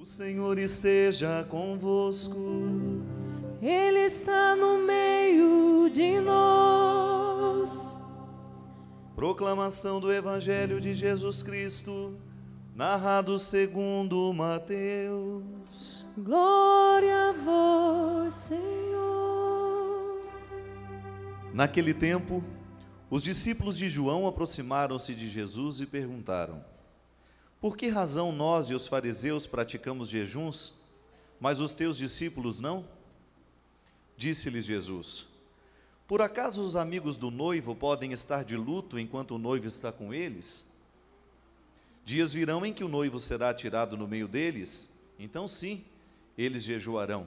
O Senhor esteja convosco. Ele está no meio de nós. Proclamação do Evangelho de Jesus Cristo, narrado segundo Mateus. Glória a vós, Senhor. Naquele tempo, os discípulos de João aproximaram-se de Jesus e perguntaram: por que razão nós e os fariseus praticamos jejuns, mas os teus discípulos não? Disse-lhes Jesus: por acaso os amigos do noivo podem estar de luto enquanto o noivo está com eles? Dias virão em que o noivo será tirado no meio deles, então sim, eles jejuarão.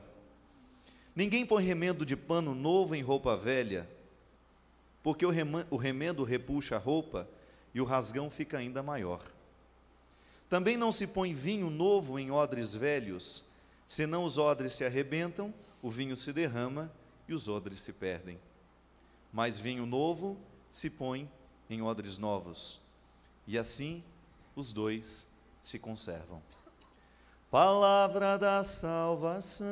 Ninguém põe remendo de pano novo em roupa velha, porque o remendo repuxa a roupa e o rasgão fica ainda maior. Também não se põe vinho novo em odres velhos, senão os odres se arrebentam, o vinho se derrama e os odres se perdem. Mas vinho novo se põe em odres novos, e assim os dois se conservam. Palavra da salvação.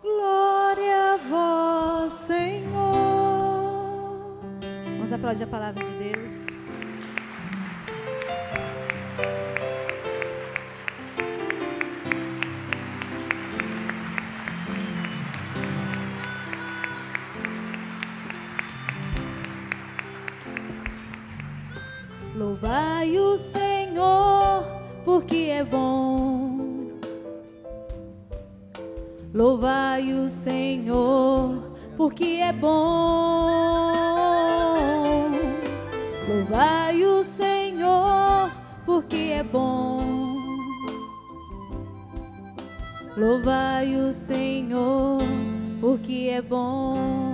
Glória a vós, Senhor. Vamos aplaudir a palavra de Deus. Louvai o Senhor, porque é bom. Louvai o Senhor, porque é bom. Louvai o Senhor, porque é bom. Louvai o Senhor, porque é bom.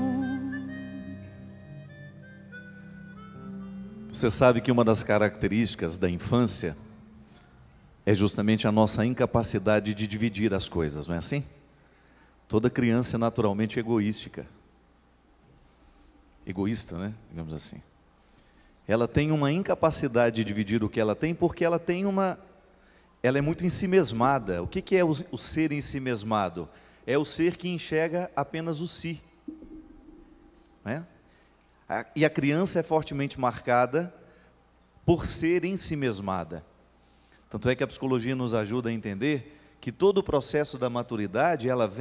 Você sabe que uma das características da infância é justamente a nossa incapacidade de dividir as coisas, não é assim? Toda criança é naturalmente egoísta, né? Digamos assim. Ela tem uma incapacidade de dividir o que ela tem, porque ela é muito ensimesmada. O que é o ser ensimesmado? É o ser que enxerga apenas o si, né? E a criança é fortemente marcada por ser ensimesmada. Tanto é que a psicologia nos ajuda a entender que todo o processo da maturidade, ela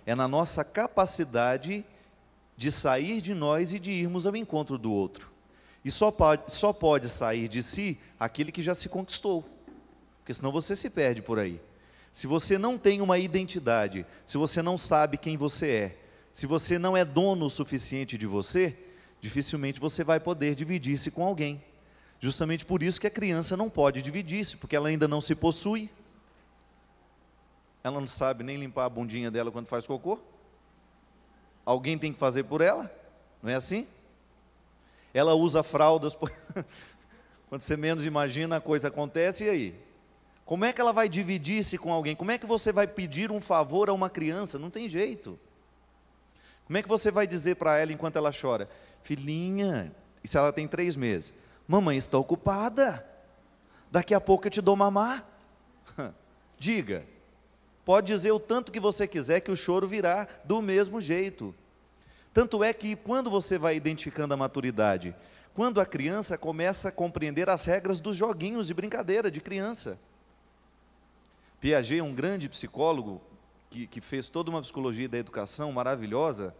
é na nossa capacidade de sair de nós e de irmos ao encontro do outro. E só pode sair de si aquele que já se conquistou, porque senão você se perde por aí. Se você não tem uma identidade, se você não sabe quem você é, se você não é dono o suficiente de você, dificilmente você vai poder dividir-se com alguém. Justamente por isso que a criança não pode dividir-se, porque ela ainda não se possui. Ela não sabe nem limpar a bundinha dela quando faz cocô. Alguém tem que fazer por ela, não é assim? Ela usa fraldas, quando você menos imagina a coisa acontece, e aí? Como é que ela vai dividir-se com alguém? Como é que você vai pedir um favor a uma criança? Não tem jeito. Como é que você vai dizer para ela enquanto ela chora? Filhinha, e se ela tem 3 meses? Mamãe está ocupada, daqui a pouco eu te dou mamar. Diga, pode dizer o tanto que você quiser que o choro virá do mesmo jeito. Tanto é que quando você vai identificando a maturidade, quando a criança começa a compreender as regras dos joguinhos de brincadeira de criança. Piaget, um grande psicólogo, que fez toda uma psicologia da educação maravilhosa,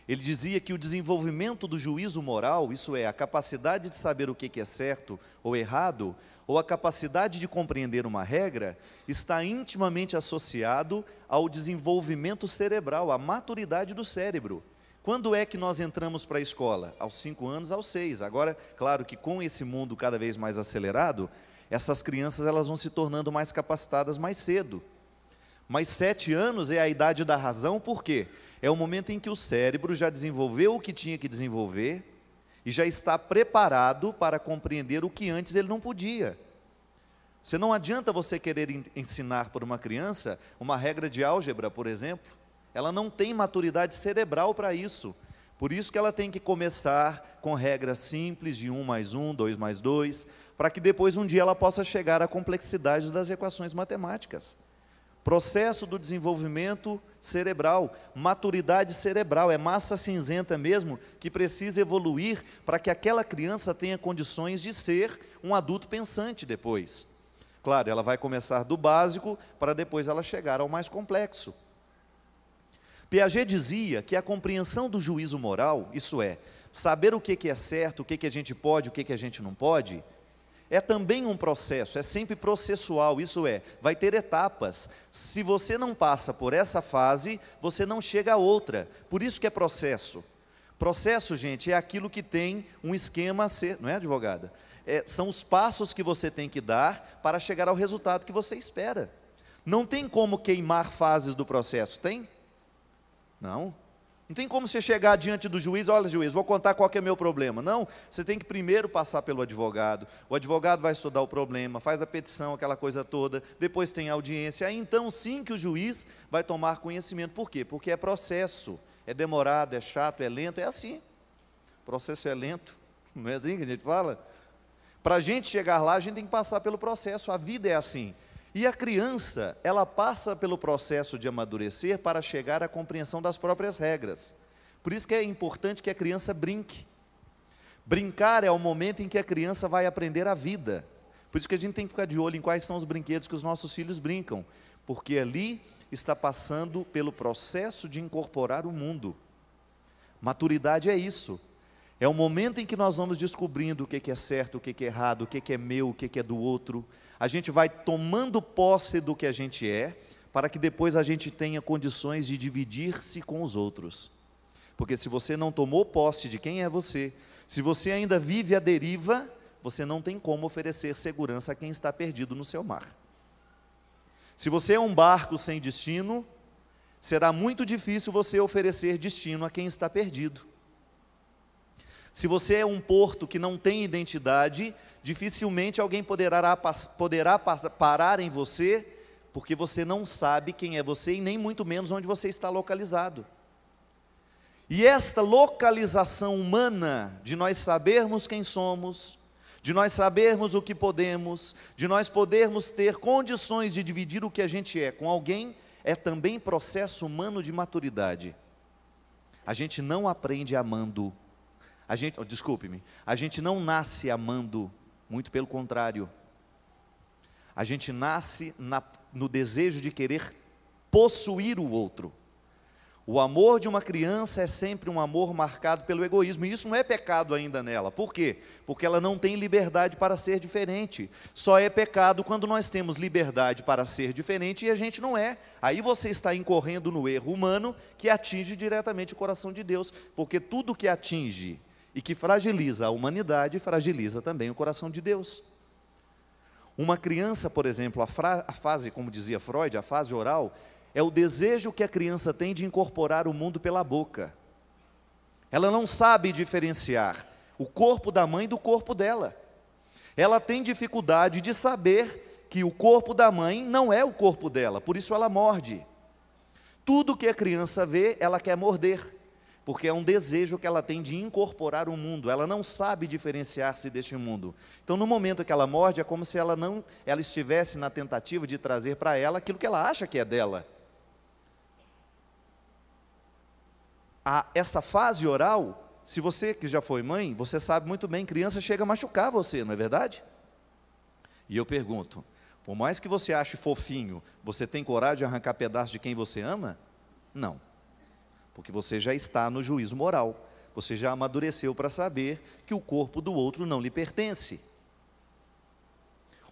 ele dizia que o desenvolvimento do juízo moral, isso é, a capacidade de saber o que é certo ou errado, ou a capacidade de compreender uma regra, está intimamente associado ao desenvolvimento cerebral, à maturidade do cérebro. Quando é que nós entramos para a escola? Aos 5 anos, aos 6. Agora, claro que com esse mundo cada vez mais acelerado, essas crianças elas vão se tornando mais capacitadas mais cedo. Mas 7 anos é a idade da razão, por quê? É o momento em que o cérebro já desenvolveu o que tinha que desenvolver e já está preparado para compreender o que antes ele não podia. Não adianta você querer ensinar para uma criança uma regra de álgebra, por exemplo. Ela não tem maturidade cerebral para isso. Por isso que ela tem que começar com regras simples de 1 mais 1, 2 mais 2, para que depois um dia ela possa chegar à complexidade das equações matemáticas. Processo do desenvolvimento cerebral, maturidade cerebral, é massa cinzenta mesmo, que precisa evoluir para que aquela criança tenha condições de ser um adulto pensante depois. Claro, ela vai começar do básico, para depois ela chegar ao mais complexo. Piaget dizia que a compreensão do juízo moral, isso é, saber o que é certo, o que a gente pode, o que a gente não pode, é também um processo, é sempre processual, isso é, vai ter etapas. Se você não passa por essa fase, você não chega a outra. Por isso que é processo. Processo, gente, é aquilo que tem um esquema a ser, não é, advogada? São os passos que você tem que dar para chegar ao resultado que você espera. Não tem como queimar fases do processo, tem? Não. Não tem como você chegar diante do juiz, olha juiz, vou contar qual que é o meu problema. Não, você tem que primeiro passar pelo advogado, o advogado vai estudar o problema, faz a petição, aquela coisa toda, depois tem a audiência, aí então sim que o juiz vai tomar conhecimento. Por quê? Porque é processo, é demorado, é chato, é lento, é assim. O processo é lento, não é assim que a gente fala? Para a gente chegar lá, a gente tem que passar pelo processo, a vida é assim. E a criança, ela passa pelo processo de amadurecer para chegar à compreensão das próprias regras. Por isso que é importante que a criança brinque. Brincar é o momento em que a criança vai aprender a vida. Por isso que a gente tem que ficar de olho em quais são os brinquedos que os nossos filhos brincam. Porque ali está passando pelo processo de incorporar o mundo. Maturidade é isso. É o momento em que nós vamos descobrindo o que é certo, o que é errado, o que é meu, o que é do outro. A gente vai tomando posse do que a gente é, para que depois a gente tenha condições de dividir-se com os outros. Porque se você não tomou posse de quem é você, se você ainda vive à deriva, você não tem como oferecer segurança a quem está perdido no seu mar. Se você é um barco sem destino, será muito difícil você oferecer destino a quem está perdido. Se você é um porto que não tem identidade, dificilmente alguém poderá parar em você, porque você não sabe quem é você e nem muito menos onde você está localizado. E esta localização humana, de nós sabermos quem somos, de nós sabermos o que podemos, de nós podermos ter condições de dividir o que a gente é com alguém, é também processo humano de maturidade. A gente não aprende amando. A gente não nasce amando, muito pelo contrário. A gente nasce no desejo de querer possuir o outro. O amor de uma criança é sempre um amor marcado pelo egoísmo, e isso não é pecado ainda nela. Por quê? Porque ela não tem liberdade para ser diferente. Só é pecado quando nós temos liberdade para ser diferente e a gente não é. Aí você está incorrendo no erro humano que atinge diretamente o coração de Deus, porque tudo que atinge e que fragiliza a humanidade, fragiliza também o coração de Deus. Uma criança, por exemplo, a fase, como dizia Freud, a fase oral, é o desejo que a criança tem de incorporar o mundo pela boca. Ela não sabe diferenciar o corpo da mãe do corpo dela. Ela tem dificuldade de saber que o corpo da mãe não é o corpo dela, por isso ela morde. Tudo que a criança vê, ela quer morder. Porque é um desejo que ela tem de incorporar o mundo, ela não sabe diferenciar-se deste mundo. Então, no momento que ela morde, é como se ela estivesse na tentativa de trazer para ela aquilo que ela acha que é dela. Essa fase oral, se você que já foi mãe, você sabe muito bem, criança chega a machucar você, não é verdade? E eu pergunto, por mais que você ache fofinho, você tem coragem de arrancar pedaço de quem você ama? Não. Porque você já está no juízo moral, você já amadureceu para saber que o corpo do outro não lhe pertence.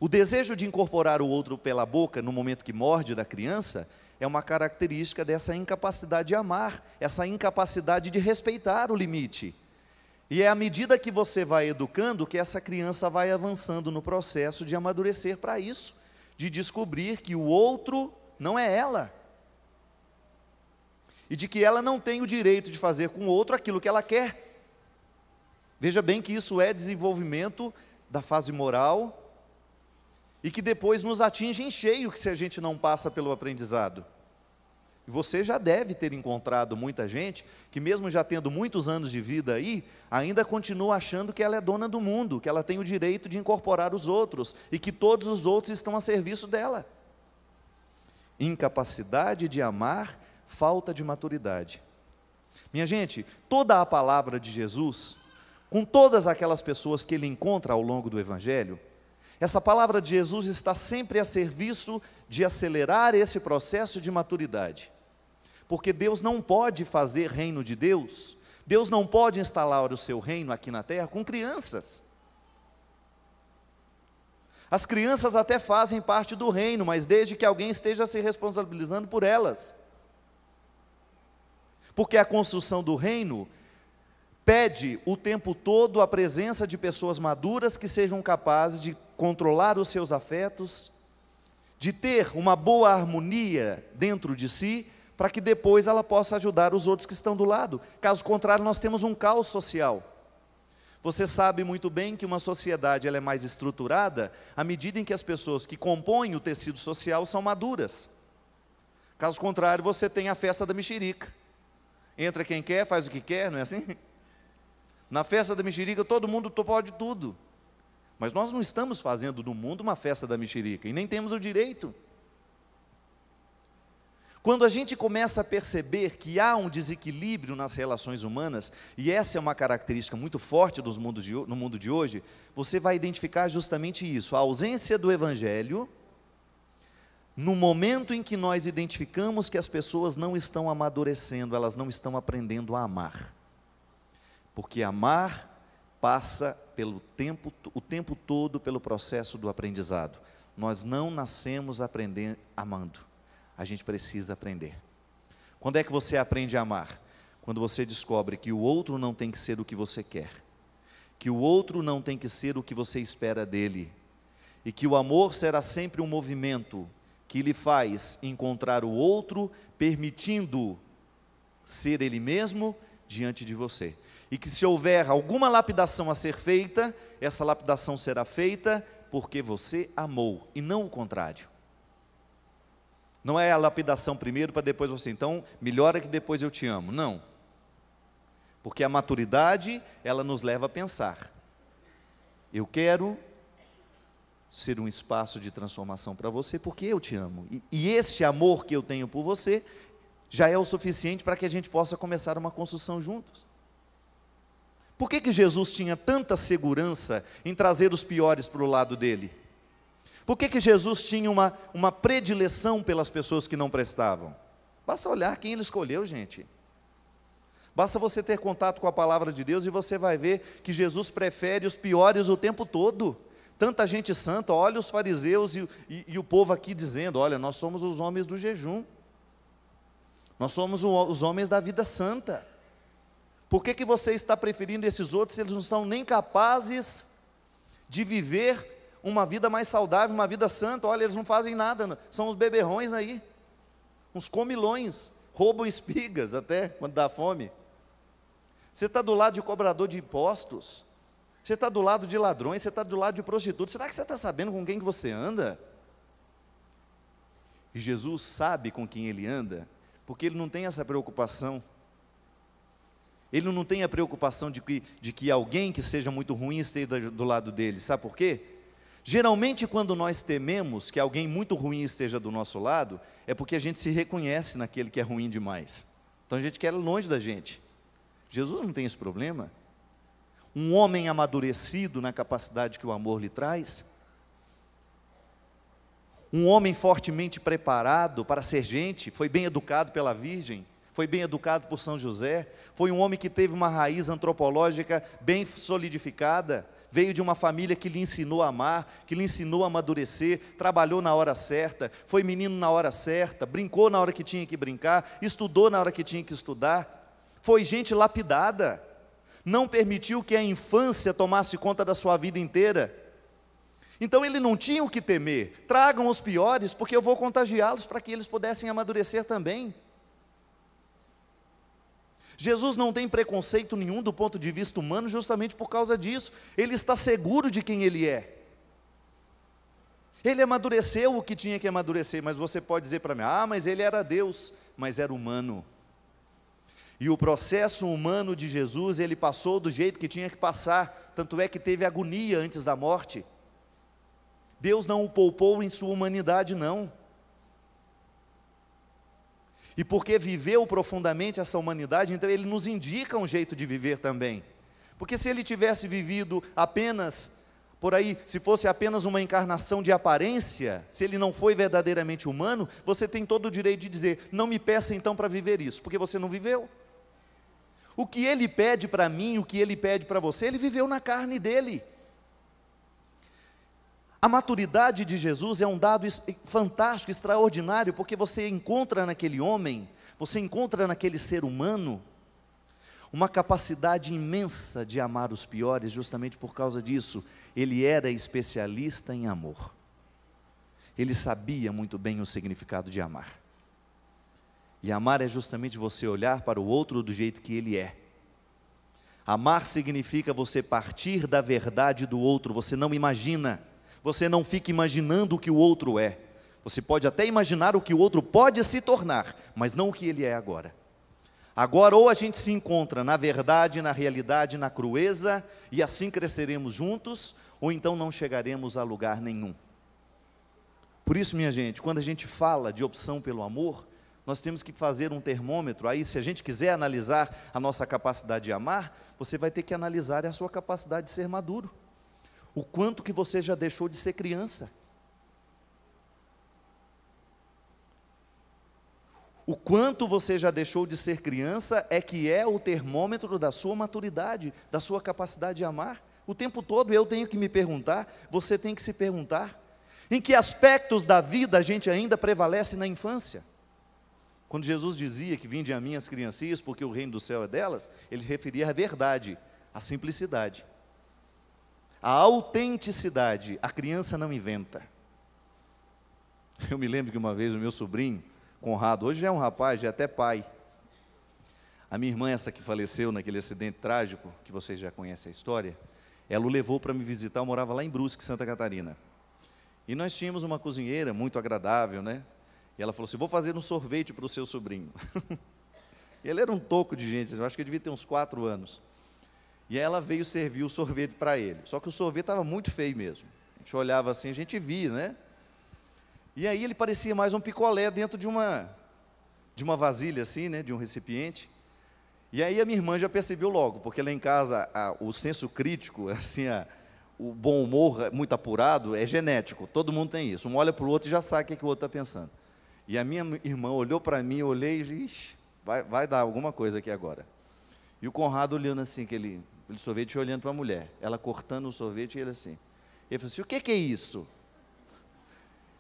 O desejo de incorporar o outro pela boca, no momento que morde da criança, é uma característica dessa incapacidade de amar, essa incapacidade de respeitar o limite. E é à medida que você vai educando, que essa criança vai avançando no processo de amadurecer para isso, de descobrir que o outro não é ela. E de que ela não tem o direito de fazer com o outro aquilo que ela quer. Veja bem que isso é desenvolvimento da fase moral e que depois nos atinge em cheio se a gente não passa pelo aprendizado. E você já deve ter encontrado muita gente que, mesmo já tendo muitos anos de vida aí, ainda continua achando que ela é dona do mundo, que ela tem o direito de incorporar os outros e que todos os outros estão a serviço dela. Incapacidade de amar, falta de maturidade. Minha gente, toda a palavra de Jesus, com todas aquelas pessoas que ele encontra ao longo do Evangelho, essa palavra de Jesus está sempre a serviço de acelerar esse processo de maturidade. Porque Deus não pode fazer reino de Deus, Deus não pode instalar o seu reino aqui na terra com crianças. As crianças até fazem parte do reino, mas desde que alguém esteja se responsabilizando por elas. Porque a construção do reino pede o tempo todo a presença de pessoas maduras que sejam capazes de controlar os seus afetos, de ter uma boa harmonia dentro de si, para que depois ela possa ajudar os outros que estão do lado. Caso contrário, nós temos um caos social. Você sabe muito bem que uma sociedade ela é mais estruturada à medida em que as pessoas que compõem o tecido social são maduras. Caso contrário, você tem a festa da mexerica. Entra quem quer, faz o que quer, não é assim? Na festa da mexerica todo mundo pode tudo. Mas nós não estamos fazendo no mundo uma festa da mexerica, e nem temos o direito. Quando a gente começa a perceber que há um desequilíbrio nas relações humanas, e essa é uma característica muito forte no mundo de hoje, você vai identificar justamente isso, a ausência do Evangelho, no momento em que nós identificamos que as pessoas não estão amadurecendo, elas não estão aprendendo a amar. Porque amar passa o tempo todo pelo processo do aprendizado. Nós não nascemos aprendendo amando. A gente precisa aprender. Quando é que você aprende a amar? Quando você descobre que o outro não tem que ser o que você quer, que o outro não tem que ser o que você espera dele, e que o amor será sempre um movimento que lhe faz encontrar o outro, permitindo ser ele mesmo diante de você. E que se houver alguma lapidação a ser feita, essa lapidação será feita porque você amou, e não o contrário. Não é a lapidação primeiro para depois você, então, melhora que depois eu te amo. Não. Porque a maturidade, ela nos leva a pensar. Eu quero ser um espaço de transformação para você porque eu te amo. E esse amor que eu tenho por você já é o suficiente para que a gente possa começar uma construção juntos. Por que Jesus tinha tanta segurança em trazer os piores para o lado dele? Por que Jesus tinha uma predileção pelas pessoas que não prestavam? Basta olhar quem ele escolheu, gente. Basta você ter contato com a palavra de Deus e você vai ver que Jesus prefere os piores o tempo todo. Tanta gente santa, olha os fariseus e o povo aqui dizendo, olha, nós somos os homens do jejum. Nós somos os homens da vida santa. Por que você está preferindo esses outros se eles não são nem capazes de viver uma vida mais saudável, uma vida santa? Olha, eles não fazem nada, são os beberrões aí, uns comilões, roubam espigas até quando dá fome. Você está do lado de cobrador de impostos, você está do lado de ladrões, você está do lado de prostitutos. Será que você está sabendo com quem que você anda? E Jesus sabe com quem ele anda, porque ele não tem essa preocupação. Ele não tem a preocupação de que alguém que seja muito ruim esteja do lado dele. Sabe por quê? Geralmente quando nós tememos que alguém muito ruim esteja do nosso lado, é porque a gente se reconhece naquele que é ruim demais. Então a gente quer longe da gente. Jesus não tem esse problema. Um homem amadurecido na capacidade que o amor lhe traz, um homem fortemente preparado para ser gente, foi bem educado pela Virgem, foi bem educado por São José, foi um homem que teve uma raiz antropológica bem solidificada, veio de uma família que lhe ensinou a amar, que lhe ensinou a amadurecer, trabalhou na hora certa, foi menino na hora certa, brincou na hora que tinha que brincar, estudou na hora que tinha que estudar, foi gente lapidada, não permitiu que a infância tomasse conta da sua vida inteira. Então ele não tinha o que temer, tragam os piores, porque eu vou contagiá-los para que eles pudessem amadurecer também. Jesus não tem preconceito nenhum do ponto de vista humano justamente por causa disso. Ele está seguro de quem ele é. Ele amadureceu o que tinha que amadurecer, mas você pode dizer para mim, mas ele era Deus, mas era humano. E o processo humano de Jesus, ele passou do jeito que tinha que passar, tanto é que teve agonia antes da morte. Deus não o poupou em sua humanidade, não. E porque viveu profundamente essa humanidade, então ele nos indica um jeito de viver também. Porque se ele tivesse vivido apenas, por aí, se fosse apenas uma encarnação de aparência, se ele não foi verdadeiramente humano, você tem todo o direito de dizer, não me peça então para viver isso, porque você não viveu. O que ele pede para mim, o que ele pede para você, ele viveu na carne dele. A maturidade de Jesus é um dado fantástico, extraordinário, porque você encontra naquele homem, você encontra naquele ser humano, uma capacidade imensa de amar os piores, justamente por causa disso. Ele era especialista em amor. Ele sabia muito bem o significado de amar. E amar é justamente você olhar para o outro do jeito que ele é. Amar significa você partir da verdade do outro, você não imagina. Você não fica imaginando o que o outro é. Você pode até imaginar o que o outro pode se tornar, mas não o que ele é agora. Agora, ou a gente se encontra na verdade, na realidade, na crueza, e assim cresceremos juntos, ou então não chegaremos a lugar nenhum. Por isso, minha gente, quando a gente fala de opção pelo amor, nós temos que fazer um termômetro. Aí, se a gente quiser analisar a nossa capacidade de amar, você vai ter que analisar a sua capacidade de ser maduro. O quanto que você já deixou de ser criança. O quanto você já deixou de ser criança é que é o termômetro da sua maturidade, da sua capacidade de amar. O tempo todo eu tenho que me perguntar, você tem que se perguntar, em que aspectos da vida a gente ainda prevalece na infância? Quando Jesus dizia que vinde a mim as criancinhas, porque o reino do céu é delas, ele referia à verdade, à simplicidade. A autenticidade, a criança não inventa. Eu me lembro que uma vez o meu sobrinho, Conrado, hoje já é um rapaz, já é até pai. A minha irmã, essa que faleceu naquele acidente trágico, que vocês já conhecem a história, ela o levou para me visitar, eu morava lá em Brusque, Santa Catarina. E nós tínhamos uma cozinheira muito agradável, né? E ela falou assim, vou fazer um sorvete para o seu sobrinho. Ele era um toco de gente, eu acho que ele devia ter uns 4 anos. E aí ela veio servir o sorvete para ele. Só que o sorvete estava muito feio mesmo. A gente olhava assim, a gente via, né? E aí ele parecia mais um picolé dentro de uma vasilha assim, né? De um recipiente. E aí a minha irmã já percebeu logo, porque lá em casa o senso crítico, assim, o bom humor muito apurado é genético. Todo mundo tem isso. Um olha para o outro e já sabe o que o outro está pensando. E a minha irmã olhou para mim, eu olhei e disse, vai dar alguma coisa aqui agora. E o Conrado olhando assim, aquele sorvete, olhando para a mulher, ela cortando o sorvete e ele assim. Ele falou assim, o que é isso?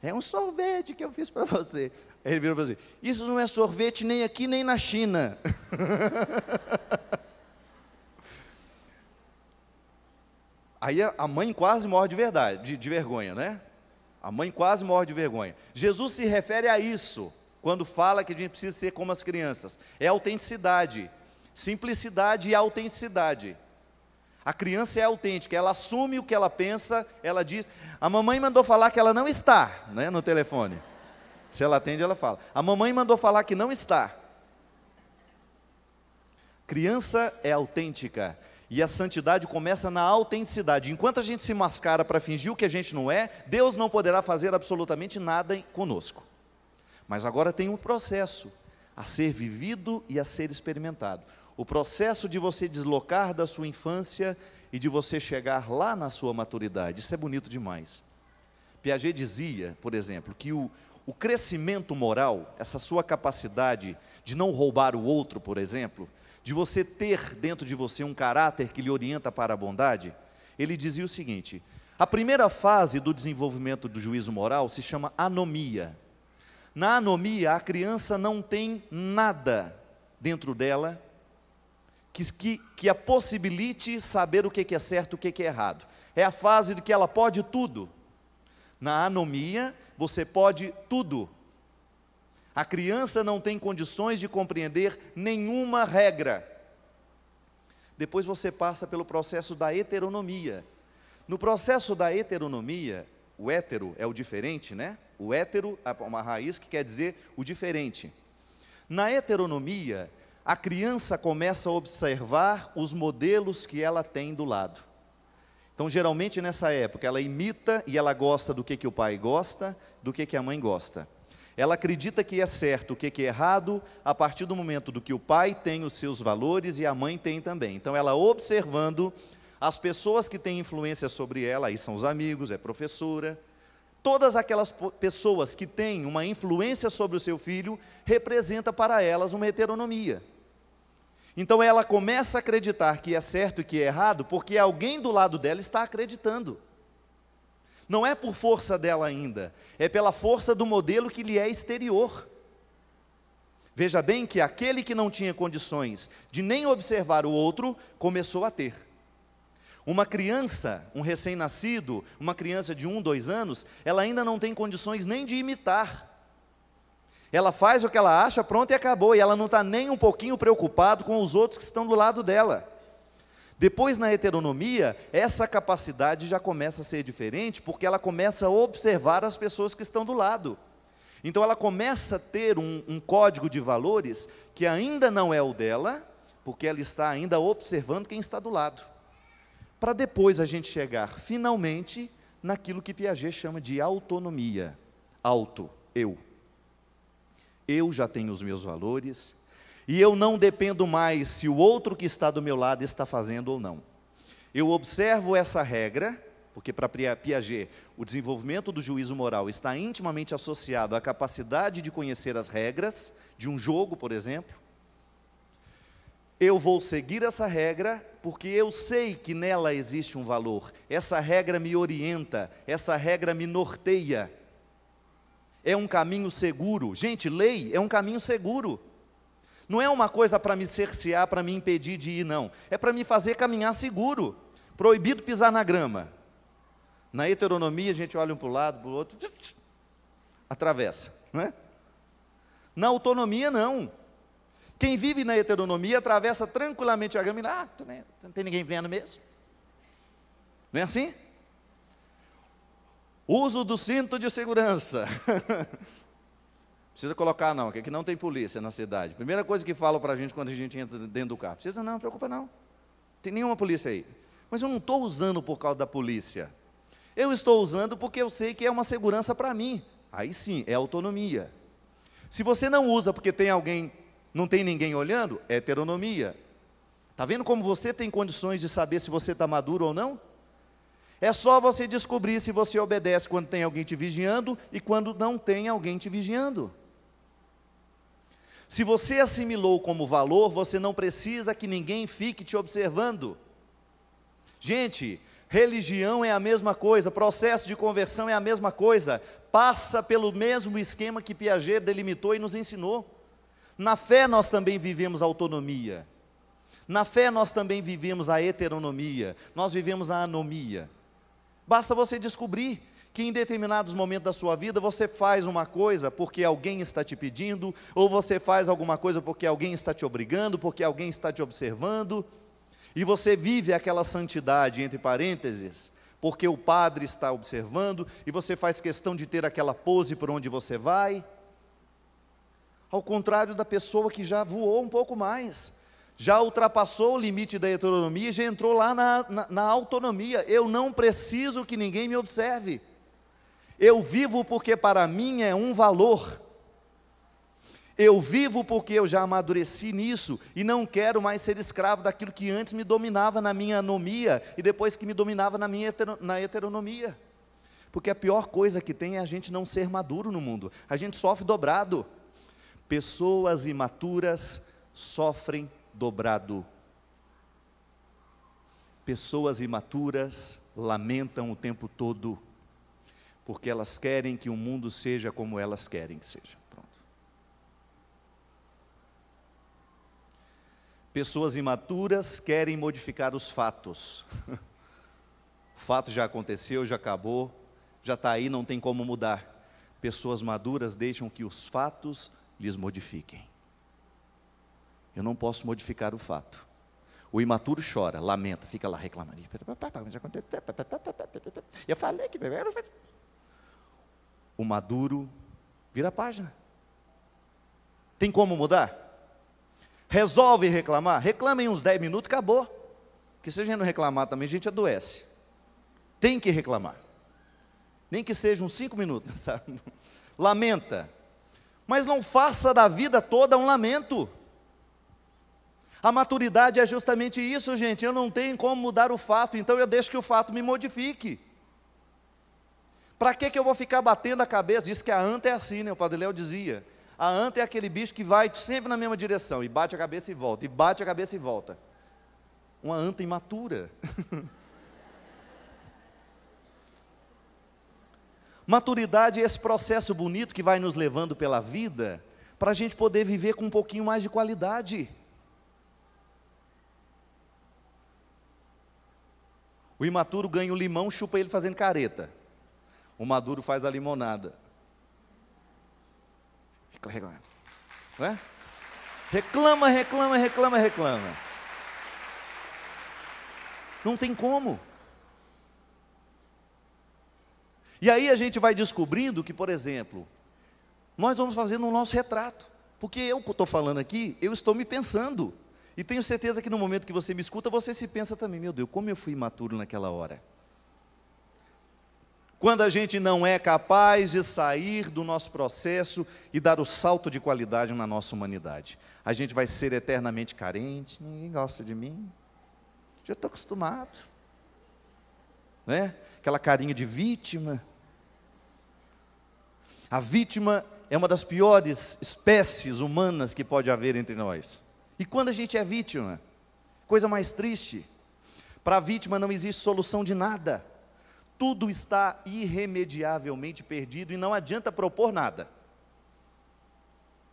É um sorvete que eu fiz para você. Aí ele virou para você, isso não é sorvete nem aqui nem na China. Aí a mãe quase morre de verdade, de vergonha, né? A mãe quase morre de vergonha. Jesus se refere a isso, quando fala que a gente precisa ser como as crianças. É autenticidade, simplicidade e autenticidade. A criança é autêntica, ela assume o que ela pensa, ela diz, a mamãe mandou falar que ela não está, né, no telefone. Se ela atende, ela fala, a mamãe mandou falar que não está. Criança é autêntica, e a santidade começa na autenticidade. Enquanto a gente se mascara para fingir o que a gente não é, Deus não poderá fazer absolutamente nada conosco. Mas agora tem um processo a ser vivido e a ser experimentado. O processo de você deslocar da sua infância e de você chegar lá na sua maturidade. Isso é bonito demais. Piaget dizia, por exemplo, que o crescimento moral, essa sua capacidade de não roubar o outro, por exemplo, de você ter dentro de você um caráter que lhe orienta para a bondade, ele dizia o seguinte, a primeira fase do desenvolvimento do juízo moral se chama anomia. Na anomia, a criança não tem nada dentro dela que a possibilite saber o que é certo e o que é errado. É a fase de que ela pode tudo. Na anomia, você pode tudo. A criança não tem condições de compreender nenhuma regra. Depois você passa pelo processo da heteronomia. No processo da heteronomia, O hétero é o diferente, né? O hétero é uma raiz que quer dizer o diferente. Na heteronomia, a criança começa a observar os modelos que ela tem do lado. Então, geralmente, nessa época, ela imita e ela gosta do que o pai gosta, do que a mãe gosta. Ela acredita que é certo, o que é errado, a partir do momento do que o pai tem os seus valores e a mãe tem também. Então, ela observando as pessoas que têm influência sobre ela, aí são os amigos, é professora, todas aquelas pessoas que têm uma influência sobre o seu filho, representa para elas uma heteronomia. Então ela começa a acreditar que é certo e que é errado, porque alguém do lado dela está acreditando. Não é por força dela ainda, é pela força do modelo que lhe é exterior. Veja bem que aquele que não tinha condições de nem observar o outro, começou a ter. Uma criança, um recém-nascido, uma criança de 1, 2 anos, ela ainda não tem condições nem de imitar. Ela faz o que ela acha, pronto e acabou, e ela não está nem um pouquinho preocupado com os outros que estão do lado dela. Depois, na heteronomia, essa capacidade já começa a ser diferente, porque ela começa a observar as pessoas que estão do lado. Então ela começa a ter um código de valores que ainda não é o dela, porque ela está ainda observando quem está do lado. Para depois a gente chegar, finalmente, naquilo que Piaget chama de autonomia. Auto, eu. Eu já tenho os meus valores, e eu não dependo mais se o outro que está do meu lado está fazendo ou não. Eu observo essa regra, porque para Piaget, o desenvolvimento do juízo moral está intimamente associado à capacidade de conhecer as regras de um jogo, por exemplo. Eu vou seguir essa regra, porque eu sei que nela existe um valor. Essa regra me orienta, essa regra me norteia. É um caminho seguro. Gente, lei é um caminho seguro. Não é uma coisa para me cercear, para me impedir de ir, não. É para me fazer caminhar seguro. Proibido pisar na grama. Na heteronomia, a gente olha um para o lado, para o outro, atravessa, não é? Na autonomia, não. Quem vive na heteronomia atravessa tranquilamente a grama e não tem ninguém vendo mesmo. Não é assim? Uso do cinto de segurança. Precisa colocar não, que aqui não tem polícia na cidade. Primeira coisa que falam para a gente quando a gente entra dentro do carro. Precisa não, preocupa não. Tem nenhuma polícia aí. Mas eu não estou usando por causa da polícia. Eu estou usando porque eu sei que é uma segurança para mim. Aí sim, é autonomia. Se você não usa porque tem alguém, não tem ninguém olhando, é heteronomia. Está vendo como você tem condições de saber se você está maduro ou não? É só você descobrir se você obedece quando tem alguém te vigiando e quando não tem alguém te vigiando. Se você assimilou como valor, você não precisa que ninguém fique te observando. Gente, religião é a mesma coisa, processo de conversão é a mesma coisa, passa pelo mesmo esquema que Piaget delimitou e nos ensinou. Na fé nós também vivemos a autonomia, na fé nós também vivemos a heteronomia, nós vivemos a anomia. Basta você descobrir que em determinados momentos da sua vida você faz uma coisa porque alguém está te pedindo, ou você faz alguma coisa porque alguém está te obrigando, porque alguém está te observando, e você vive aquela santidade, entre parênteses, porque o padre está observando, e você faz questão de ter aquela pose por onde você vai, ao contrário da pessoa que já voou um pouco mais, já ultrapassou o limite da heteronomia e já entrou lá na autonomia. Eu não preciso que ninguém me observe, eu vivo porque para mim é um valor, eu vivo porque eu já amadureci nisso, e não quero mais ser escravo daquilo que antes me dominava na minha anomia, e depois que me dominava na heteronomia, porque a pior coisa que tem é a gente não ser maduro no mundo, a gente sofre dobrado. Pessoas imaturas sofrem dobrado. Pessoas imaturas lamentam o tempo todo, porque elas querem que o mundo seja como elas querem que seja. Pronto. Pessoas imaturas querem modificar os fatos. O fato já aconteceu, já acabou, já está aí, não tem como mudar. Pessoas maduras deixam que os fatos lhes modifiquem. Eu não posso modificar o fato. O imaturo chora, lamenta, fica lá reclamando. Eu falei que O maduro vira a página. Tem como mudar? Resolve reclamar? Reclama em uns 10 minutos, acabou. Porque se a gente não reclamar também, a gente adoece. Tem que reclamar. Nem que seja uns 5 minutos, sabe? Lamenta. Mas não faça da vida toda um lamento. A maturidade é justamente isso, gente. Eu não tenho como mudar o fato, então eu deixo que o fato me modifique. Para que eu vou ficar batendo a cabeça? Diz que a anta é assim, né? O Padre Léo dizia. A anta é aquele bicho que vai sempre na mesma direção, e bate a cabeça e volta, e bate a cabeça e volta. Uma anta imatura. Maturidade é esse processo bonito que vai nos levando pela vida, para a gente poder viver com um pouquinho mais de qualidade. O imaturo ganha o limão, chupa ele fazendo careta. O maduro faz a limonada. Fica reclamando. Não é? Reclama, reclama, reclama, reclama. Não tem como. E aí a gente vai descobrindo que, por exemplo, nós vamos fazendo o nosso retrato. Porque eu estou falando aqui, eu estou me pensando. E tenho certeza que no momento que você me escuta, você se pensa também, meu Deus, como eu fui imaturo naquela hora. Quando a gente não é capaz de sair do nosso processo e dar o salto de qualidade na nossa humanidade, a gente vai ser eternamente carente, ninguém gosta de mim, já estou acostumado, né? Aquela carinha de vítima. A vítima é uma das piores espécies humanas que pode haver entre nós. E quando a gente é vítima, coisa mais triste, para a vítima não existe solução de nada. Tudo está irremediavelmente perdido e não adianta propor nada.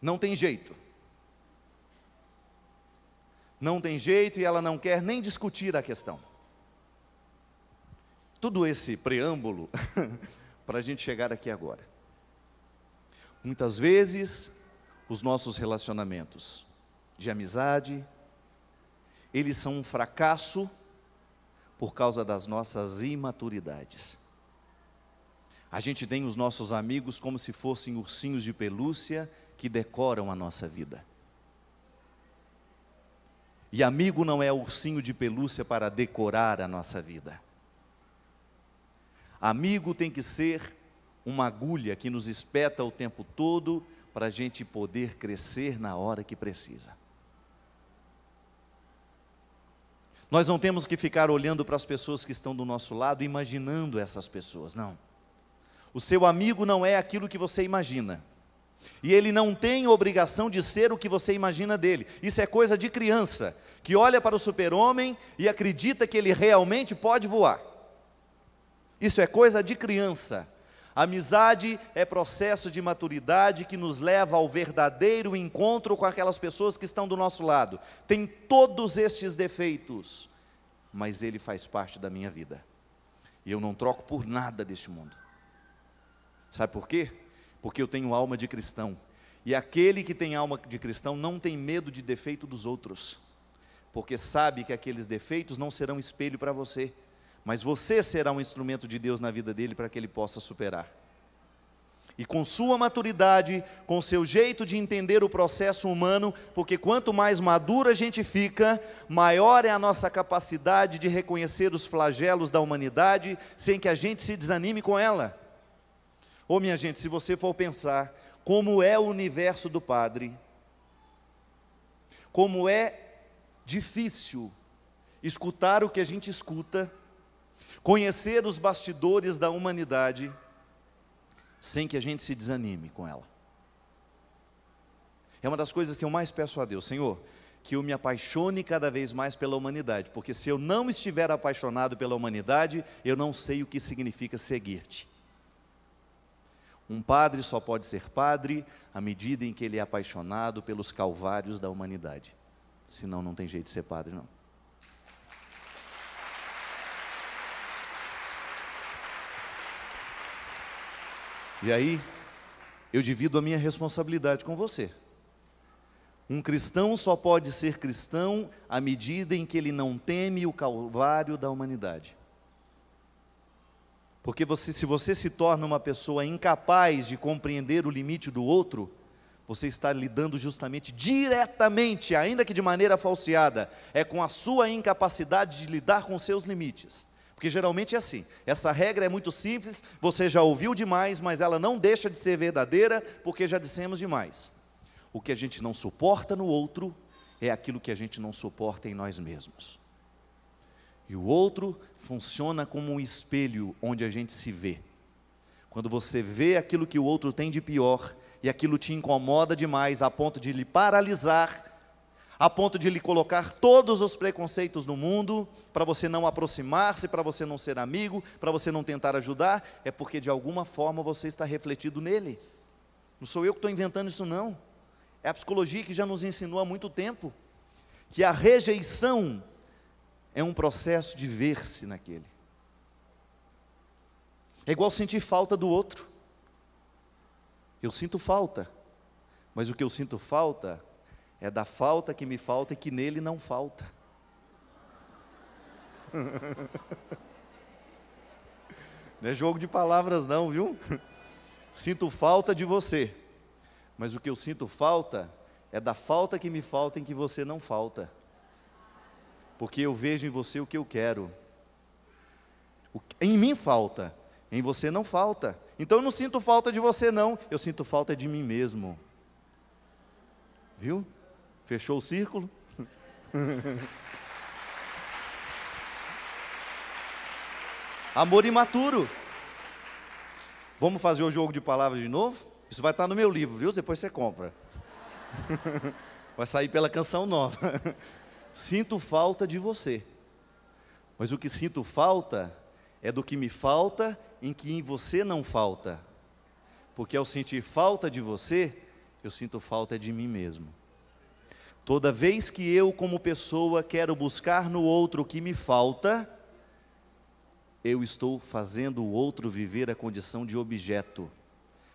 Não tem jeito. Não tem jeito e ela não quer nem discutir a questão. Tudo esse preâmbulo para a gente chegar aqui agora. Muitas vezes, os nossos relacionamentos de amizade, eles são um fracasso por causa das nossas imaturidades. A gente tem os nossos amigos como se fossem ursinhos de pelúcia que decoram a nossa vida. E amigo não é ursinho de pelúcia para decorar a nossa vida. Amigo tem que ser uma agulha que nos espeta o tempo todo para a gente poder crescer na hora que precisa. Nós não temos que ficar olhando para as pessoas que estão do nosso lado, imaginando essas pessoas, não. O seu amigo não é aquilo que você imagina. E ele não tem obrigação de ser o que você imagina dele. Isso é coisa de criança, que olha para o super-homem e acredita que ele realmente pode voar. Isso é coisa de criança. Amizade é processo de maturidade que nos leva ao verdadeiro encontro com aquelas pessoas que estão do nosso lado. Tem todos estes defeitos, mas ele faz parte da minha vida. E eu não troco por nada deste mundo. Sabe por quê? Porque eu tenho alma de cristão. E aquele que tem alma de cristão não tem medo de defeito dos outros. Porque sabe que aqueles defeitos não serão espelho para você. Mas você será um instrumento de Deus na vida dele para que ele possa superar. E com sua maturidade, com seu jeito de entender o processo humano, porque quanto mais maduro a gente fica, maior é a nossa capacidade de reconhecer os flagelos da humanidade, sem que a gente se desanime com ela. Ô minha gente, se você for pensar como é o universo do Padre, como é difícil escutar o que a gente escuta, conhecer os bastidores da humanidade, sem que a gente se desanime com ela. É uma das coisas que eu mais peço a Deus, Senhor, que eu me apaixone cada vez mais pela humanidade, porque se eu não estiver apaixonado pela humanidade, eu não sei o que significa seguir-te. Um padre só pode ser padre à medida em que ele é apaixonado pelos calvários da humanidade. Senão não tem jeito de ser padre, não. E aí, eu divido a minha responsabilidade com você. Um cristão só pode ser cristão à medida em que ele não teme o calvário da humanidade. Porque se você se torna uma pessoa incapaz de compreender o limite do outro, você está lidando justamente, diretamente, ainda que de maneira falseada, com a sua incapacidade de lidar com os seus limites. Porque geralmente é assim, essa regra é muito simples, você já ouviu demais, mas ela não deixa de ser verdadeira, porque já dissemos demais. O que a gente não suporta no outro, é aquilo que a gente não suporta em nós mesmos. E o outro funciona como um espelho onde a gente se vê. Quando você vê aquilo que o outro tem de pior, e aquilo te incomoda demais, a ponto de lhe paralisar, a ponto de lhe colocar todos os preconceitos no mundo, para você não aproximar-se, para você não ser amigo, para você não tentar ajudar, é porque de alguma forma você está refletido nele. Não sou eu que estou inventando isso não. É a psicologia que já nos ensinou há muito tempo, que a rejeição é um processo de ver-se naquele. É igual sentir falta do outro. Eu sinto falta, mas o que eu sinto falta é da falta que me falta e que nele não falta. Não é jogo de palavras não, viu? Sinto falta de você, mas o que eu sinto falta é da falta que me falta em que você não falta. Porque eu vejo em você o que eu quero. Em mim falta, em você não falta. Então eu não sinto falta de você não, eu sinto falta de mim mesmo. Viu? Fechou o círculo? Amor imaturo. Vamos fazer o jogo de palavras de novo? Isso vai estar no meu livro, viu? Depois você compra. Vai sair pela Canção Nova. Sinto falta de você, mas o que sinto falta é do que me falta em que em você não falta, porque ao sentir falta de você, eu sinto falta de mim mesmo. Toda vez que eu como pessoa quero buscar no outro o que me falta, eu estou fazendo o outro viver a condição de objeto,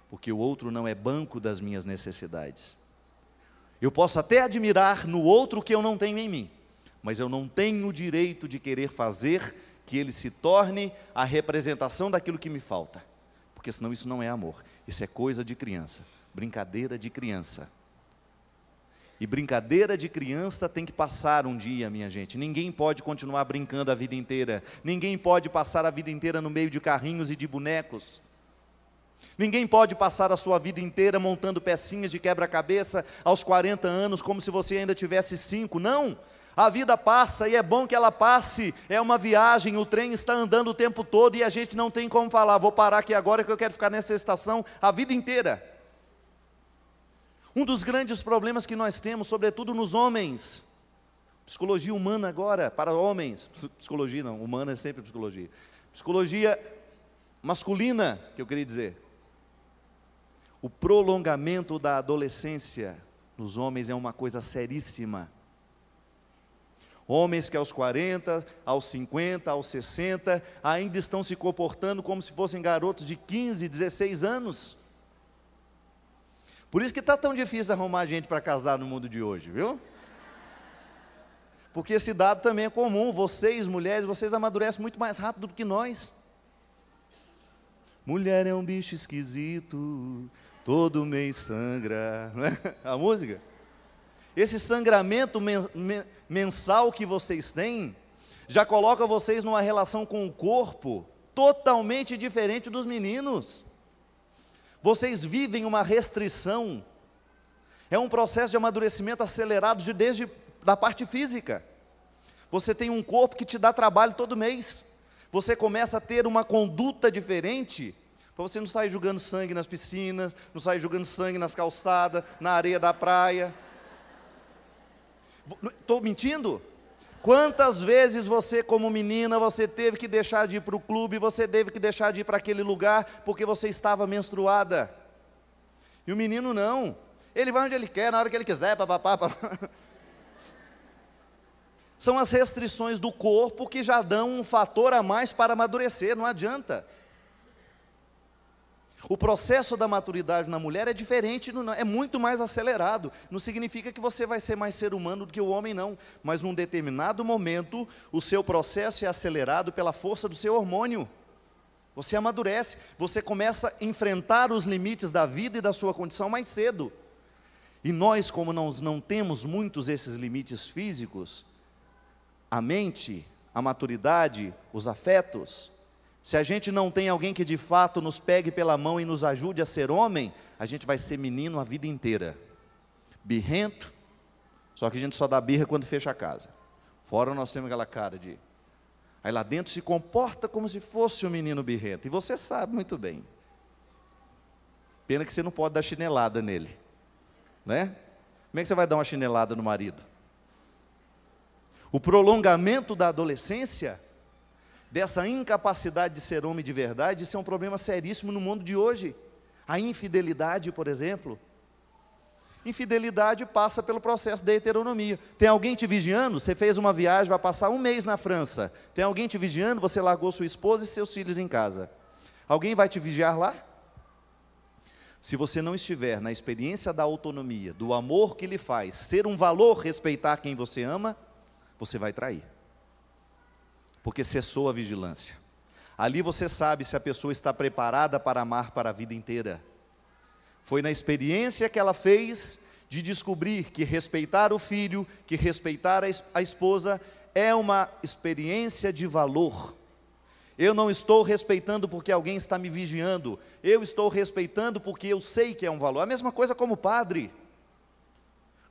porque o outro não é banco das minhas necessidades. Eu posso até admirar no outro o que eu não tenho em mim, mas eu não tenho o direito de querer fazer que ele se torne a representação daquilo que me falta, porque senão isso não é amor, isso é coisa de criança, brincadeira de criança. E brincadeira de criança tem que passar um dia, minha gente. Ninguém pode continuar brincando a vida inteira, ninguém pode passar a vida inteira no meio de carrinhos e de bonecos. Ninguém pode passar a sua vida inteira montando pecinhas de quebra-cabeça aos 40 anos, como se você ainda tivesse 5, não. A vida passa e é bom que ela passe, é uma viagem, o trem está andando o tempo todo e a gente não tem como falar, vou parar aqui agora que eu quero ficar nessa estação a vida inteira. Um dos grandes problemas que nós temos, sobretudo nos homens, psicologia humana agora, para homens, psicologia não, humana é sempre psicologia, psicologia masculina, que eu queria dizer, o prolongamento da adolescência nos homens é uma coisa seríssima. Homens que aos 40, aos 50, aos 60, ainda estão se comportando como se fossem garotos de 15, 16 anos. Por isso que está tão difícil arrumar gente para casar no mundo de hoje, viu? Porque esse dado também é comum, vocês mulheres, vocês amadurecem muito mais rápido do que nós. Mulher é um bicho esquisito, todo mês sangra, não é? A música? Esse sangramento mensal que vocês têm, já coloca vocês numa relação com o corpo totalmente diferente dos meninos. Vocês vivem uma restrição, é um processo de amadurecimento acelerado desde da parte física. Você tem um corpo que te dá trabalho todo mês, você começa a ter uma conduta diferente, para você não sair jogando sangue nas piscinas, não sair jogando sangue nas calçadas, na areia da praia. Estou mentindo? Quantas vezes você como menina, você teve que deixar de ir para o clube, você teve que deixar de ir para aquele lugar, porque você estava menstruada? E o menino não, ele vai onde ele quer, na hora que ele quiser, papapá. São as restrições do corpo que já dão um fator a mais para amadurecer, não adianta. O processo da maturidade na mulher é diferente, é muito mais acelerado. Não significa que você vai ser mais ser humano do que o homem, não. Mas num determinado momento, o seu processo é acelerado pela força do seu hormônio. Você amadurece, você começa a enfrentar os limites da vida e da sua condição mais cedo. E nós, como não temos muitos esses limites físicos, a mente, a maturidade, os afetos, se a gente não tem alguém que de fato nos pegue pela mão e nos ajude a ser homem, a gente vai ser menino a vida inteira. Birrento, só que a gente só dá birra quando fecha a casa. Fora nós temos aquela cara de... Aí lá dentro se comporta como se fosse um menino birrento. E você sabe muito bem. Pena que você não pode dar chinelada nele. Né? Como é que você vai dar uma chinelada no marido? O prolongamento da adolescência, dessa incapacidade de ser homem de verdade, isso é um problema seríssimo no mundo de hoje. A infidelidade, por exemplo. Infidelidade passa pelo processo da heteronomia. Tem alguém te vigiando? Você fez uma viagem, vai passar um mês na França. Tem alguém te vigiando? Você largou sua esposa e seus filhos em casa. Alguém vai te vigiar lá? Se você não estiver na experiência da autonomia, do amor que lhe faz ser um valor respeitar quem você ama, você vai trair. Porque cessou a vigilância. Ali você sabe se a pessoa está preparada para amar para a vida inteira. Foi na experiência que ela fez de descobrir que respeitar o filho, que respeitar a esposa, é uma experiência de valor. Eu não estou respeitando porque alguém está me vigiando, eu estou respeitando porque eu sei que é um valor. A mesma coisa como padre.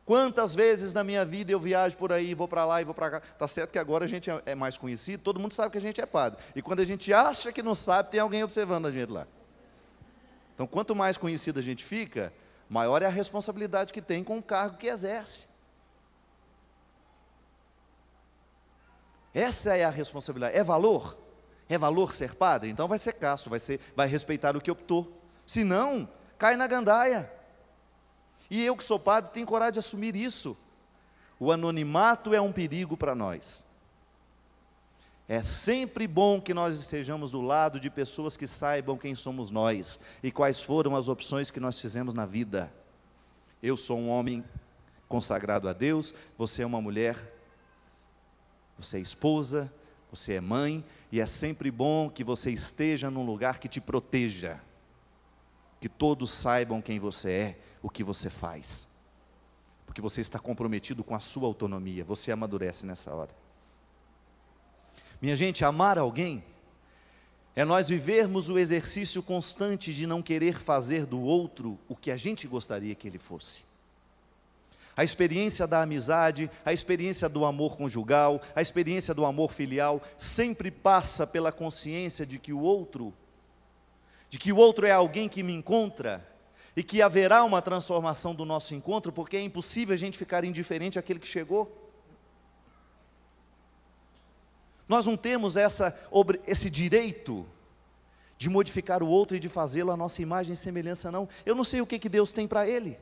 Quantas vezes na minha vida eu viajo por aí, vou para lá e vou para cá. Está certo que agora a gente é mais conhecido, todo mundo sabe que a gente é padre. E quando a gente acha que não sabe, tem alguém observando a gente lá. Então, quanto mais conhecido a gente fica, maior é a responsabilidade que tem com o cargo que exerce. Essa é a responsabilidade. É valor? É valor ser padre? Então vai ser casto, vai respeitar o que optou. Se não, cai na gandaia. E eu que sou padre tenho coragem de assumir isso. O anonimato é um perigo para nós. É sempre bom que nós estejamos do lado de pessoas que saibam quem somos nós e quais foram as opções que nós fizemos na vida. Eu sou um homem consagrado a Deus, você é uma mulher, você é esposa, você é mãe, e é sempre bom que você esteja num lugar que te proteja, que todos saibam quem você é, o que você faz, porque você está comprometido com a sua autonomia, você amadurece nessa hora. Minha gente, amar alguém é nós vivermos o exercício constante de não querer fazer do outro o que a gente gostaria que ele fosse. A experiência da amizade, a experiência do amor conjugal, a experiência do amor filial, sempre passa pela consciência de que o outro é alguém que me encontra, e que haverá uma transformação do nosso encontro, porque é impossível a gente ficar indiferente àquele que chegou. Nós não temos esse direito de modificar o outro e de fazê-lo à nossa imagem e semelhança, não. Eu não sei o que Deus tem para ele.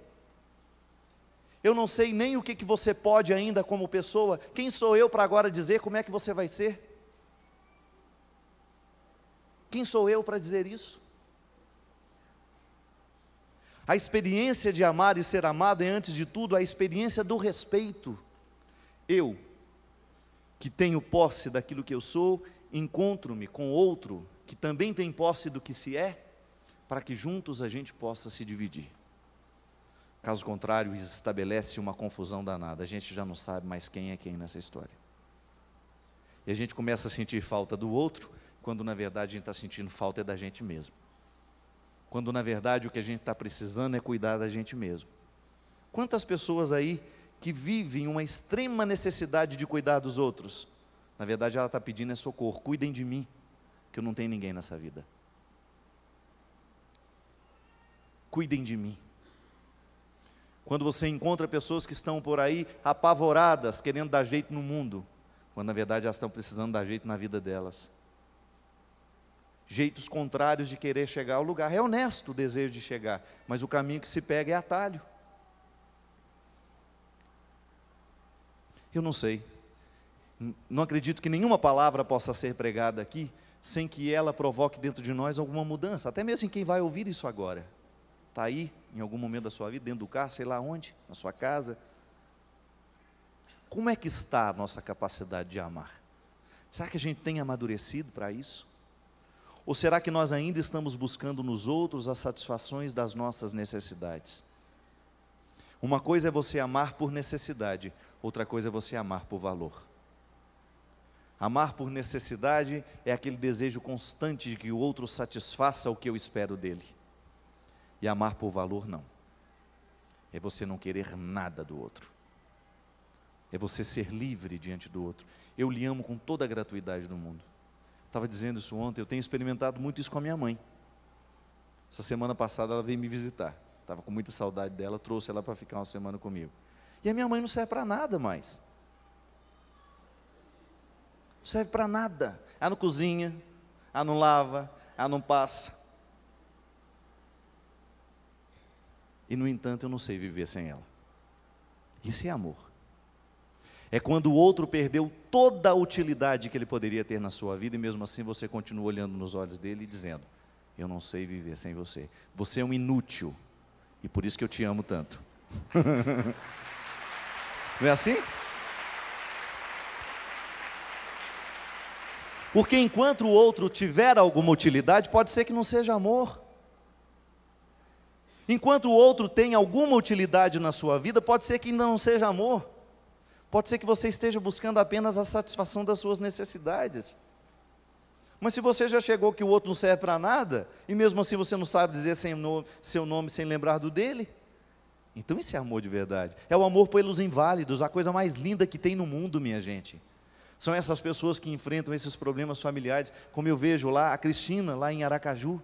Eu não sei nem o que você pode ainda como pessoa. Quem sou eu para agora dizer como é que você vai ser? Quem sou eu para dizer isso? A experiência de amar e ser amado é, antes de tudo, a experiência do respeito. Eu, que tenho posse daquilo que eu sou, encontro-me com outro que também tem posse do que se é, para que juntos a gente possa se dividir. Caso contrário, estabelece uma confusão danada, a gente já não sabe mais quem é quem nessa história. E a gente começa a sentir falta do outro, quando na verdade a gente está sentindo falta da gente mesmo. Quando na verdade o que a gente está precisando é cuidar da gente mesmo. Quantas pessoas aí que vivem uma extrema necessidade de cuidar dos outros, na verdade ela está pedindo socorro, cuidem de mim, que eu não tenho ninguém nessa vida. Cuidem de mim. Quando você encontra pessoas que estão por aí apavoradas, querendo dar jeito no mundo, quando na verdade elas estão precisando dar jeito na vida delas. Jeitos contrários de querer chegar ao lugar. É honesto o desejo de chegar, mas o caminho que se pega é atalho. Eu não sei, não acredito que nenhuma palavra possa ser pregada aqui sem que ela provoque dentro de nós alguma mudança, até mesmo em quem vai ouvir isso agora. Está aí, em algum momento da sua vida, dentro do carro, sei lá onde, na sua casa. Como é que está a nossa capacidade de amar? Será que a gente tem amadurecido para isso? Ou será que nós ainda estamos buscando nos outros as satisfações das nossas necessidades? Uma coisa é você amar por necessidade, outra coisa é você amar por valor. Amar por necessidade é aquele desejo constante de que o outro satisfaça o que eu espero dele. E amar por valor não. É você não querer nada do outro. É você ser livre diante do outro. Eu lhe amo com toda a gratuidade do mundo. Estava dizendo isso ontem, eu tenho experimentado muito isso com a minha mãe. Essa semana passada ela veio me visitar. Estava com muita saudade dela, trouxe ela para ficar uma semana comigo. E a minha mãe não serve para nada mais. Não serve para nada. Ela não cozinha, ela não lava, ela não passa. E no entanto eu não sei viver sem ela. Isso é amor. É quando o outro perdeu toda a utilidade que ele poderia ter na sua vida e mesmo assim você continua olhando nos olhos dele e dizendo: eu não sei viver sem você. Você é um inútil e por isso que eu te amo tanto. Não é assim? Porque enquanto o outro tiver alguma utilidade, pode ser que não seja amor. Enquanto o outro tem alguma utilidade na sua vida, pode ser que ainda não seja amor. Pode ser que você esteja buscando apenas a satisfação das suas necessidades. Mas se você já chegou que o outro não serve para nada, e mesmo assim você não sabe dizer seu nome sem lembrar do dele, então isso é amor de verdade. É o amor pelos inválidos, a coisa mais linda que tem no mundo, minha gente. São essas pessoas que enfrentam esses problemas familiares, como eu vejo lá, a Cristina, lá em Aracaju.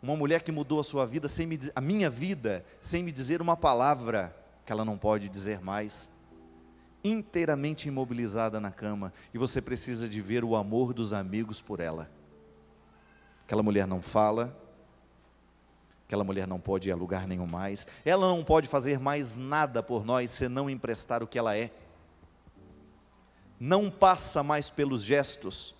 Uma mulher que mudou a sua vida, a minha vida, sem me dizer uma palavra que ela não pode dizer mais. Inteiramente imobilizada na cama, e você precisa de ver o amor dos amigos por ela. Aquela mulher não fala, aquela mulher não pode ir a lugar nenhum mais, ela não pode fazer mais nada por nós, senão emprestar o que ela é. Não passa mais pelos gestos,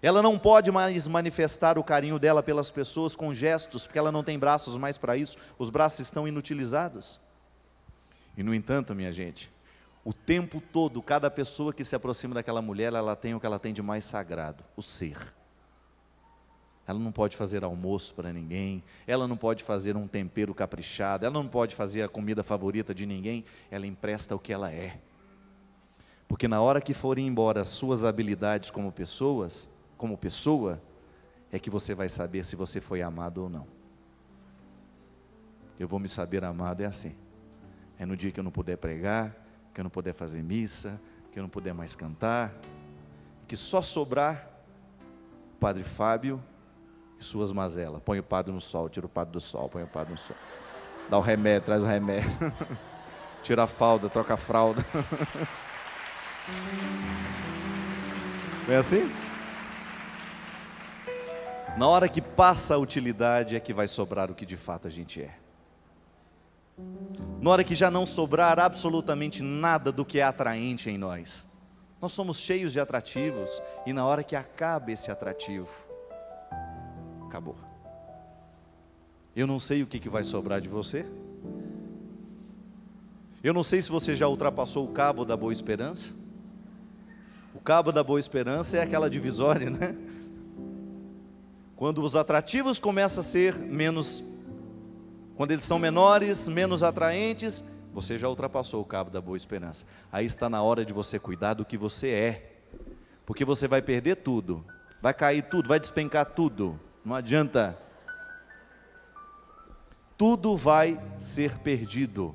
ela não pode mais manifestar o carinho dela pelas pessoas com gestos, porque ela não tem braços mais para isso, os braços estão inutilizados. E no entanto, minha gente, o tempo todo, cada pessoa que se aproxima daquela mulher, ela tem o que ela tem de mais sagrado, o ser. Ela não pode fazer almoço para ninguém, ela não pode fazer um tempero caprichado, ela não pode fazer a comida favorita de ninguém, ela empresta o que ela é. Porque na hora que forem embora as suas habilidades como pessoa, é que você vai saber se você foi amado ou não. Eu vou me saber amado, é assim. É no dia que eu não puder pregar, que eu não puder fazer missa, que eu não puder mais cantar, que só sobrar o Padre Fábio e suas mazelas. Põe o padre no sol, tira o padre do sol, põe o padre no sol. Dá o remédio, traz o remédio. Tira a fralda, troca a fralda. Não é assim? Na hora que passa a utilidade é que vai sobrar o que de fato a gente é. Na hora que já não sobrar absolutamente nada do que é atraente em nós, nós somos cheios de atrativos, e na hora que acaba esse atrativo, acabou. Eu não sei o que vai sobrar de você. Eu não sei se você já ultrapassou o cabo da Boa Esperança. O cabo da Boa Esperança é aquela divisória, né? Quando os atrativos começam a ser menos, quando eles são menores, menos atraentes, você já ultrapassou o cabo da Boa Esperança. Aí está na hora de você cuidar do que você é, porque você vai perder tudo, vai cair tudo, vai despencar tudo, não adianta. Tudo vai ser perdido.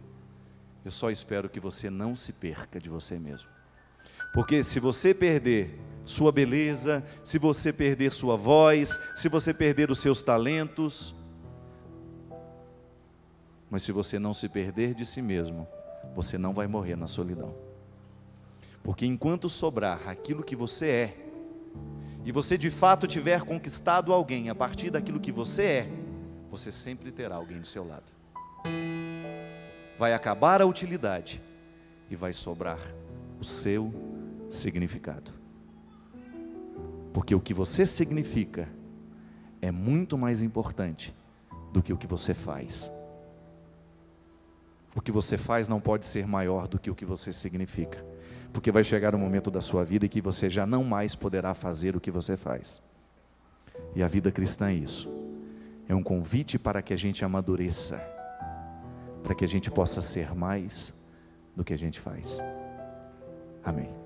Eu só espero que você não se perca de você mesmo. Porque se você perder sua beleza, se você perder sua voz, se você perder os seus talentos, mas se você não se perder de si mesmo, você não vai morrer na solidão. Porque enquanto sobrar aquilo que você é, e você de fato tiver conquistado alguém a partir daquilo que você é, você sempre terá alguém do seu lado. Vai acabar a utilidade e vai sobrar o seu significado. Porque o que você significa é muito mais importante do que o que você faz. O que você faz não pode ser maior do que o que você significa. Porque vai chegar um momento da sua vida em que você já não mais poderá fazer o que você faz. E a vida cristã é isso. É um convite para que a gente amadureça, para que a gente possa ser mais do que a gente faz. Amém.